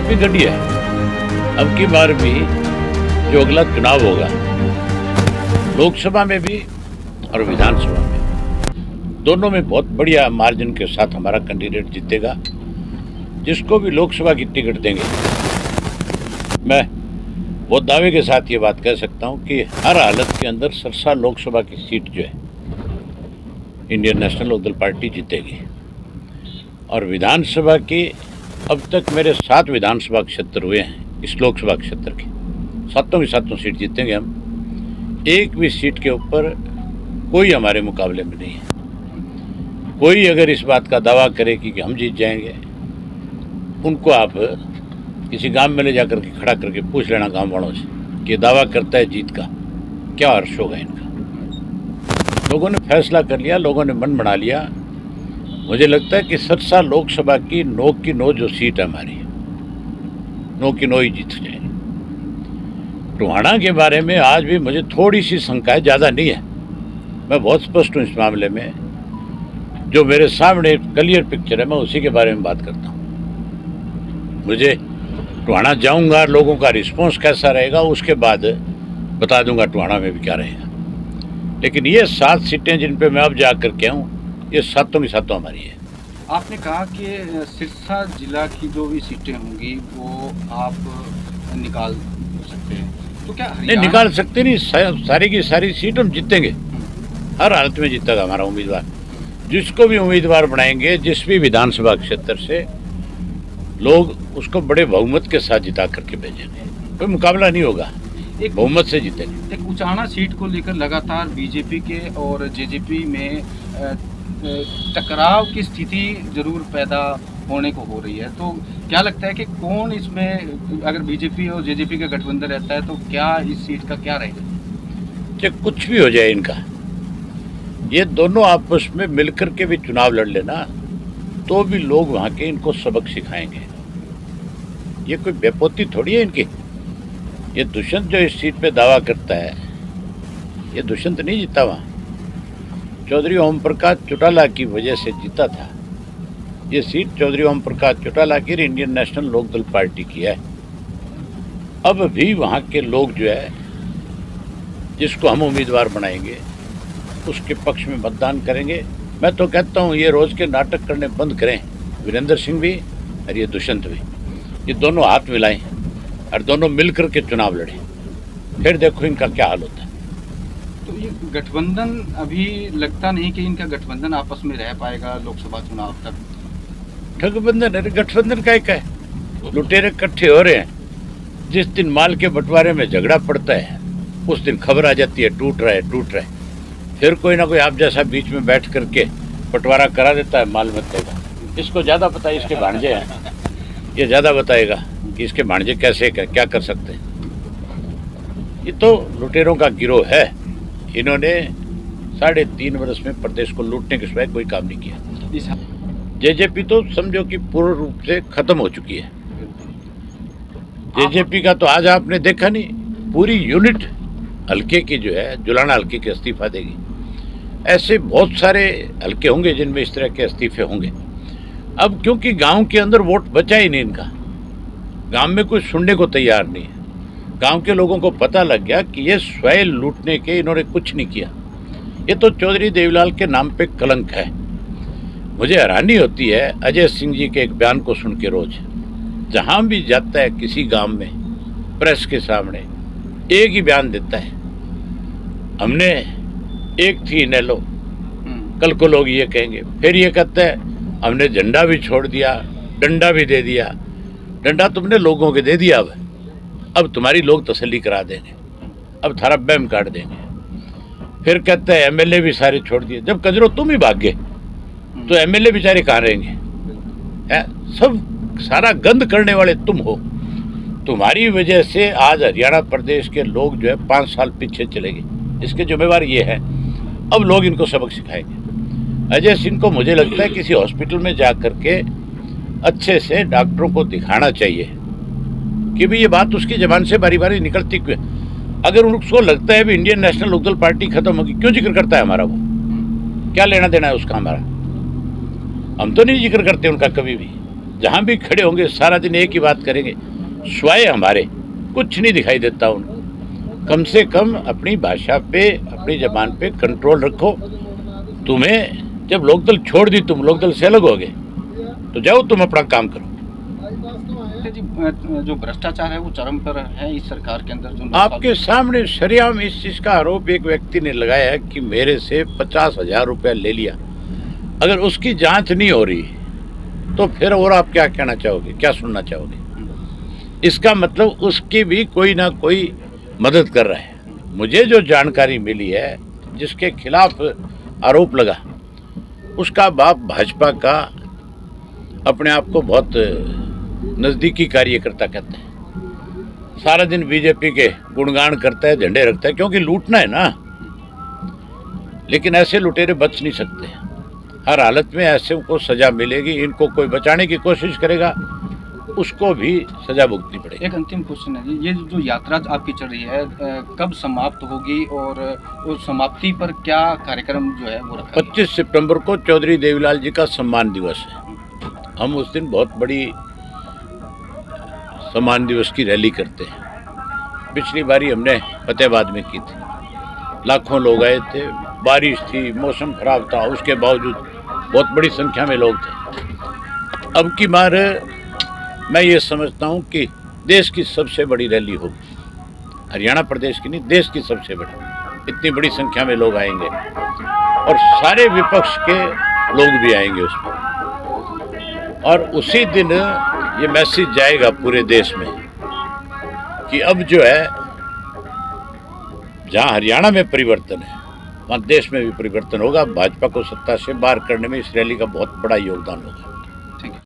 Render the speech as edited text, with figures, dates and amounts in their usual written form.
BJP गढ़ी है। अब की बार भी जो अगला चुनाव होगा, लोकसभा में भी और विधानसभा में, दोनों में बहुत बढ़िया मार्जिन के साथ हमारा कैंडिडेट जीतेगा। जिसको भी लोकसभा की टिकट देंगे, मैं बहुत दावे के साथ ये बात कह सकता हूँ कि हर हालत के अंदर सरसा लोकसभा की सीट जो है इंडियन नेशनल लोकदल पार्टी जीतेगी। और विधानसभा की अब तक मेरे 7 विधानसभा क्षेत्र हुए हैं। इस लोकसभा क्षेत्र के सातों की सातों सीट जीतेंगे हम। एक भी सीट के ऊपर कोई हमारे मुकाबले में नहीं है। कोई अगर इस बात का दावा करे कि हम जीत जाएंगे, उनको आप किसी गांव में ले जाकर के खड़ा करके पूछ लेना गांव वालों से कि दावा करता है जीत का, क्या हर्ष होगा इनका। लोगों ने फैसला कर लिया, लोगों ने मन बना लिया। मुझे लगता है कि सरसा लोकसभा की 9 जो सीट है हमारी, 9 ही जीत जाएगी। टोहाना के बारे में आज भी मुझे थोड़ी सी शंका है, ज़्यादा नहीं है। मैं बहुत स्पष्ट हूँ इस मामले में। जो मेरे सामने क्लियर पिक्चर है, मैं उसी के बारे में बात करता हूँ। मुझे टोहाना जाऊँगा, लोगों का रिस्पॉन्स कैसा रहेगा उसके बाद बता दूंगा टोहाना में भी क्या रहेगा। लेकिन ये 7 सीटें जिन पे मैं अब जा कर के आऊँ, ये सातों की सातों हमारी है। आपने कहा कि सिरसा जिला की जो भी सीटें होंगी वो आप निकाल सकते हैं, तो क्या नहीं निकाल सकते नहीं, सारी की सारी सीट हम जीतेंगे। हर हालत में जीतेगा हमारा उम्मीदवार। जिसको भी उम्मीदवार बनाएंगे, जिस भी विधानसभा क्षेत्र से, लोग उसको बड़े बहुमत के साथ जिता करके भेजेंगे। कोई मुकाबला नहीं होगा, एक बहुमत से जीतेंगे। एक उचाना सीट को लेकर लगातार बीजेपी के और जेजेपी में टकराव की स्थिति जरूर पैदा होने को हो रही है, तो क्या लगता है कि कौन इसमें, अगर बीजेपी और जेजेपी का गठबंधन रहता है तो क्या इस सीट का क्या रहेगा? चाहे कुछ भी हो जाए इनका, ये दोनों आपस में मिलकर के भी चुनाव लड़ लेना तो भी लोग वहाँ के इनको सबक सिखाएंगे। ये कोई बेपोती थोड़ी है इनकी। ये दुष्यंत जो इस सीट पे दावा करता है, ये दुष्यंत नहीं जीता वहाँ, चौधरी ओम प्रकाश चौटाला की वजह से जीता था। ये सीट चौधरी ओम प्रकाश चौटाला की इंडियन नेशनल लोकदल पार्टी की है। अब भी वहाँ के लोग जो है, जिसको हम उम्मीदवार बनाएंगे उसके पक्ष में मतदान करेंगे। मैं तो कहता हूँ ये रोज के नाटक करने बंद करें, वीरेंद्र सिंह भी और ये दुष्यंत भी, ये दोनों हाथ मिलाएं और दोनों मिलकर के चुनाव लड़ें। फिर देखो इनका क्या हाल होता है। तो ये गठबंधन अभी लगता नहीं कि इनका गठबंधन आपस में रह पाएगा लोकसभा चुनाव तक। गठबंधन, अरे गठबंधन का एक है, लुटेरे इकट्ठे हो रहे हैं। जिस दिन माल के बंटवारे में झगड़ा पड़ता है उस दिन खबर आ जाती है टूट रहा है, टूट रहा है। फिर कोई ना कोई आप जैसा बीच में बैठ करके बंटवारा करा देता है माल मत्ते का। इसको ज़्यादा पता है, इसके भांजे हैं, ये ज़्यादा बताएगा कि इसके भांजे कैसे क्या कर सकते हैं। ये तो लुटेरों का गिरोह है। इन्होंने 3.5 वर्ष में प्रदेश को लूटने के सिवाय कोई काम नहीं किया। जेजेपी तो समझो कि पूर्ण रूप से खत्म हो चुकी है। जेजेपी का तो आज आपने देखा नहीं, पूरी यूनिट हल्के की जो है, जुलाना हल्के के इस्तीफा देगी। ऐसे बहुत सारे हल्के होंगे जिनमें इस तरह के इस्तीफे होंगे। अब क्योंकि गांव के अंदर वोट बचा ही नहीं इनका, गांव में कोई सुनने को तैयार नहीं है। गांव के लोगों को पता लग गया कि ये स्वयं लूटने के इन्होंने कुछ नहीं किया। ये तो चौधरी देवीलाल के नाम पे कलंक है। मुझे हैरानी होती है अजय सिंह जी के एक बयान को सुन के रोज, जहां भी जाता है किसी गांव में, प्रेस के सामने एक ही बयान देता है, हमने एक थी इनेलो, कल को लोग ये कहेंगे। फिर ये कहता है हमने झंडा भी छोड़ दिया, डंडा भी दे दिया। डंडा तुमने लोगों के दे दिया, अब तुम्हारी लोग तसल्ली करा देंगे, अब थारा बैम काट देंगे। फिर कहता है एमएलए भी सारे छोड़ दिए। जब कजरो तुम ही भाग गए तो एमएलए बेचारे कहाँ रहेंगे? है सब सारा गंद करने वाले तुम हो। तुम्हारी वजह से आज हरियाणा प्रदेश के लोग जो है 5 साल पीछे चले गए। इसके जिम्मेवार ये है। अब लोग इनको सबक सिखाएंगे। अजय सिंह को मुझे लगता है किसी हॉस्पिटल में जा करके अच्छे से डॉक्टरों को दिखाना चाहिए कि भाई ये बात उसकी जबान से बारी बारी निकलती क्यों। अगर उसको लगता है भी इंडियन नेशनल लोकदल पार्टी खत्म होगी, क्यों जिक्र करता है हमारा? वो क्या लेना देना है उसका हमारा? हम तो नहीं जिक्र करते उनका कभी भी। जहाँ भी खड़े होंगे सारा दिन एक ही बात करेंगे, स्वाय हमारे कुछ नहीं दिखाई देता उनको। कम से कम अपनी भाषा पे, अपनी जबान पे कंट्रोल रखो। तुम्हें जब लोकदल छोड़ दी, तुम लोकदल से अलग हो गए, तो जाओ तुम अपना काम करो। जी, जो भ्रष्टाचार है वो चरम पर है इस सरकार के अंदर। जो आपके सामने सरेआम इस चीज का आरोप एक व्यक्ति ने लगाया कि मेरे से 50,000 रुपया ले लिया। अगर उसकी जांच नहीं हो रही तो फिर और आप क्या कहना चाहोगे, क्या सुनना चाहोगे? इसका मतलब उसकी भी कोई ना कोई मदद कर रहा है। मुझे जो जानकारी मिली है, जिसके खिलाफ आरोप लगा, उसका बाप भाजपा का अपने आप को बहुत नज़दीकी कार्यकर्ता कहते हैं। सारा दिन बीजेपी के गुणगान करता है, झंडे रखता है, क्योंकि लूटना है ना। लेकिन ऐसे लुटेरे बच नहीं सकते। हर हालत में ऐसे को सजा मिलेगी। इनको कोई बचाने की कोशिश करेगा, उसको भी सजा भुगतनी पड़ेगी। एक अंतिम क्वेश्चन है जी, ये जो यात्रा आपकी चल रही है कब समाप्त होगी और उस समाप्ति पर क्या कार्यक्रम जो है वो रखा? 25 सितंबर को चौधरी देवीलाल जी का सम्मान दिवस है। हम उस दिन बहुत बड़ी सम्मान दिवस की रैली करते हैं। पिछली बारी हमने फतेहाबाद में की थी, लाखों लोग आए थे, बारिश थी, मौसम खराब था, उसके बावजूद बहुत बड़ी संख्या में लोग थे। अब की बार मैं ये समझता हूँ कि देश की सबसे बड़ी रैली होगी, हरियाणा प्रदेश की नहीं, देश की सबसे बड़ी। इतनी बड़ी संख्या में लोग आएंगे और सारे विपक्ष के लोग भी आएंगे उसमें। और उसी दिन ये मैसेज जाएगा पूरे देश में कि अब जो है, जहाँ हरियाणा में परिवर्तन है, वहाँ देश में भी परिवर्तन होगा। भाजपा को सत्ता से बाहर करने में इस रैली का बहुत बड़ा योगदान होगा।